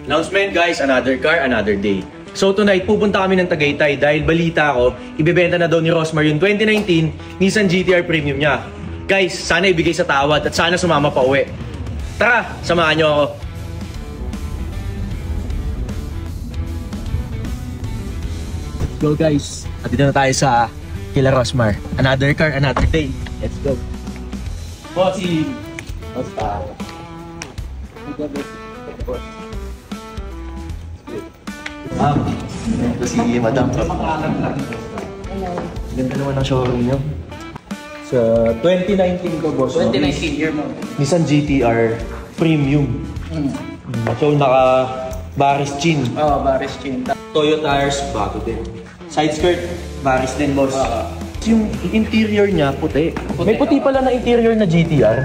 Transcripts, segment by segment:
Announcement guys, another car, another day. So tonight, pupunta kami ng Tagaytay dahil balita ko, ibebenta na daw ni Rosmar yung 2019 Nissan GT-R Premium niya. Guys, sana ibigay sa tawad at sana sumama pa uwi. Tara, samahan niyo ako. Let's go guys. At dito na tayo sa kila Rosmar. Another car, another day. Let's go. Bossy! Basta. Ito si Madam. Ganda naman ang showroom nyo. Sa 2019 ko, boss. 2019 year mo. Nissan GT-R Premium. So, naka Baris Chin. Oo, Baris Chin. Toyo tires, bago din. Side skirt, Baris din, boss. Yung interior niya, puti. May puti pala na interior na GT-R.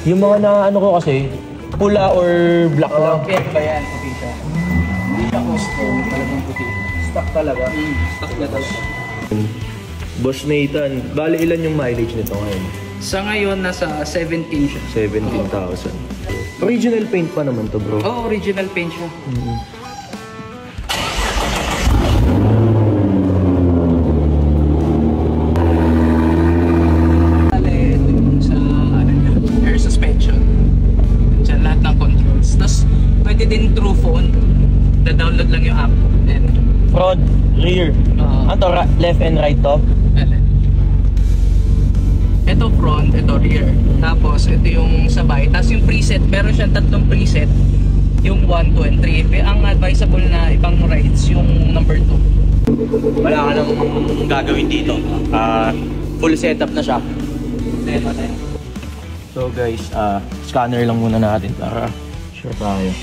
Yung mga na ano ko kasi, pula or black lang. Kaya ba yan? Puti siya. Hindi siya custom, talagang puti. Stock talaga. Stock na talaga. Boss Nathan, bali ilan yung mileage nito ngayon? Sa ngayon, nasa 17 siya. 17,000. Original paint pa naman to, bro. Oo, original paint siya. Air suspension. Diyan lahat ng controls. Tapos, pwede din through phone. Da-download lang yung app. And, Front, rear. Ano left and right to? ito front, ito rear. Tapos, ito yung sabay. Tapos yung preset, meron siyang tatlong preset. Yung 1, 2, and 3. Ang advisable na ibang rides, yung number 2. Wala ka nang gagawin dito. Full setup na siya. So guys, scanner lang muna natin para sure tayo.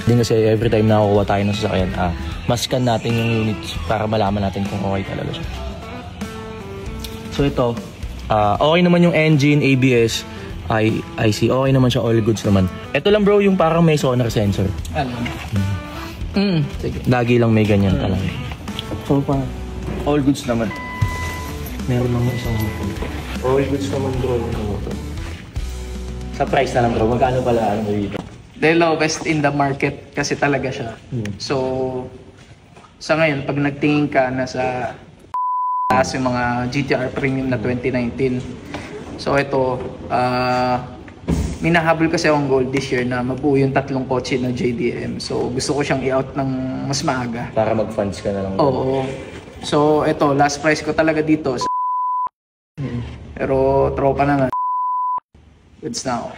Din kasi every time na nakukuha tayo ng sasakyan, mas-scan natin yung units para malaman natin kung okay talaga siya. So ito, okay naman yung engine, ABS, IC, okay naman siya, all goods naman. Ito lang bro, yung parang may sonar sensor. Sige. Lagi lang may ganyan talaga. So parang all goods naman. Meron naman isang all goods naman bro. Sa price na lang bro, magkano pala ano dito? The lowest in the market kasi talaga siya. So, sa ngayon, pag nagtingin ka, nasa taas yung mga GT-R Premium na 2019. So, ito, minahabol kasi akong goal this year na mabuo yung tatlong kotse na JDM. So, gusto ko siyang i-out ng mas maaga. Para mag-funds ka na lang. Oo. So, ito, last price ko talaga dito. Pero, tropa na. Goods na ako.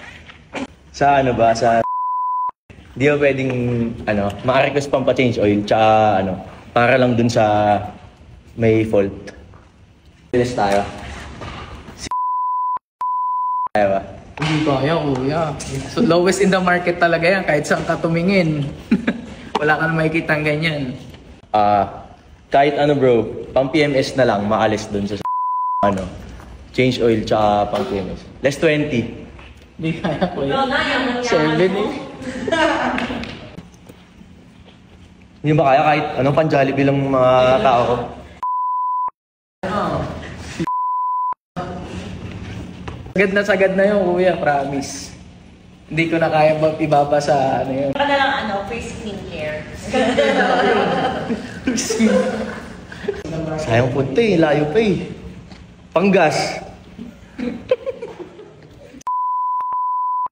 Sa ano ba? Sa di ba pwedeng maka-request pang pa-change oil tsaka para lang dun sa may fault. Bilis tayo. Kaya ba? Hindi kaya, kuya. So, lowest in the market talaga yan. Kahit saan ka tumingin. Wala ka na makikita ang ganyan. Kahit bro, pang PMS na lang, maalis dun sa change oil tsaka pang PMS. Less 20. Hindi kaya, kuya. 7 eh. Hindi ba kaya kahit anong pan-Jollibee lang mga tao ko? Sagad na yun, kuya, promise. Hindi ko na kaya ibaba sa yun. Baka na lang free skincare. Sayang punta eh, layo pa eh. Panggas.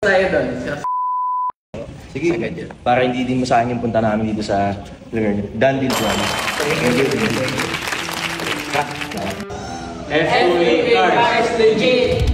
Sa'yo doon. Sige, para hindi din masayang yung punta namin dito sa lugar niyo. Done deal one. FUA Cars Legit!